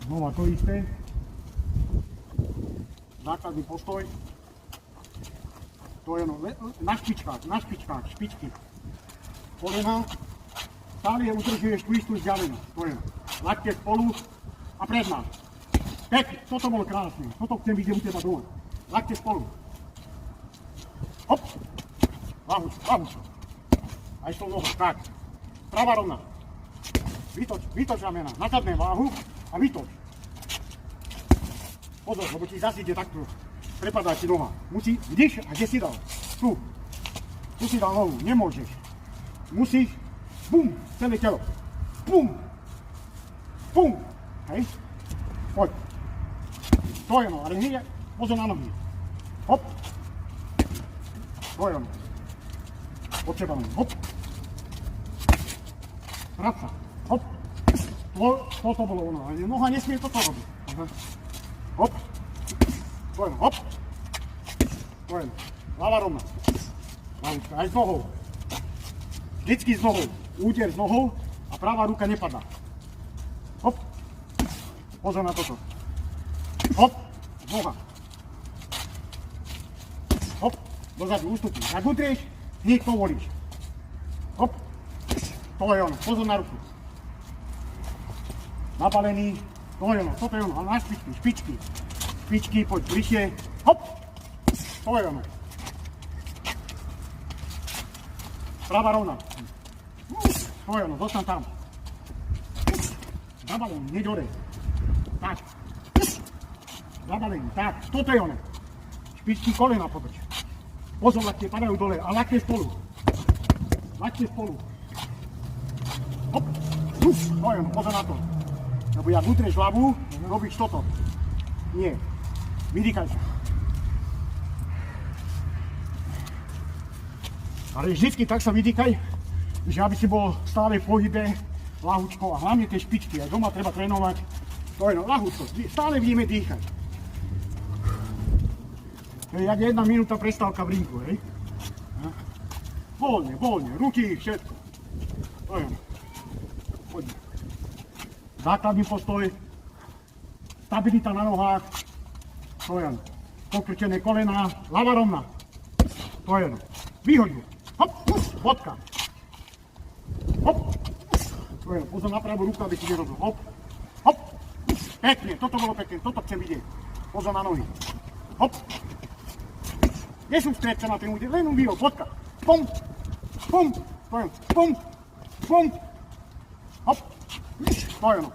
Znova to isté. Základný postoj. To je na špičkách, špičky. Kolena. Stále udržuješ tú istú vzdialenosť. Kolena. Lakte spolu a pred nás. Pekne, toto bolo krásne. Toto chcem vidieť u teba dole. Lakte spolu. Hop. Lahučko. Aj s tou nohou. Tak. Pravá rovná. Vytoč ramena. Nasadné váhu a vytoč. Pozor, lebo ti zase ide takto. Prepadá ti noha. Musí, vidíš? A kde si dal? Tu. Tu si dal nohu. Nemôžeš. Musíš. Bum. Celé telo. Bum. Bum. Hej. Poď. To je ono. Ale nie. Pozor na nohy. Hop. To je ono. Od teba len. Hop. Vrať sa. Hop. Toto bolo ono. Noha nesmie toto robiť. Hop. To je ono. Hop. To je ono. Hlava rovná. Hlavička. Aj s nohou. Vždycky s nohou. Úder s nohou a pravá ruka nepadá. Hop. Pozor na toto. Hop. Noha. Hop. Dozadu ústupy. Ak utrieš, hneď povolíš. Hop. To je ono. Pozor na ruku. Napalený. To je ono. Toto je ono. Ale na špičky. Špičky. Špičky. Poď bližšie. Hop. To je ono. Pravá rovná. To je ono. Zostaň tam. Zabalený. Hneď hore. Tak. Zabalený. Tak. Toto je ono. Špičky kolena potrč. Pozor, lakte padajú dole. A lakte spolu. Lakte spolu. Hop. To je ono. Pozor na to. Lebo jak utrieš hlavu, robíš toto. Nie. Vydýchaj sa. Ale vždycky tak sa vydýchaj, že aby si bol stále v pohybe, ľahúčko a hlavne tie špičky. Aj doma treba trénovať. To je ľahúčko. Stále vidíme dýchať. To je jak 1 minúta prestávka v rinku, hej? Voľne, ruky, všetko. To je ono. Poďme. Základný postoj. Stabilita na nohách. To je ono. Pokrčené kolená, hlava rovná. To je ono. Vyhoď. Hop, bodka. Hop. To je ono. Pozor na pravú ruku, aby si nerobil. Hop. Hop. Pekne, toto bolo pekne, toto chcem vidieť. Pozor na nohy. Hop. Nesústreď sa na ten úder, len výhod, bodka. Pum. Pum. To je ono. Pum. Pum. Hop. To je ono.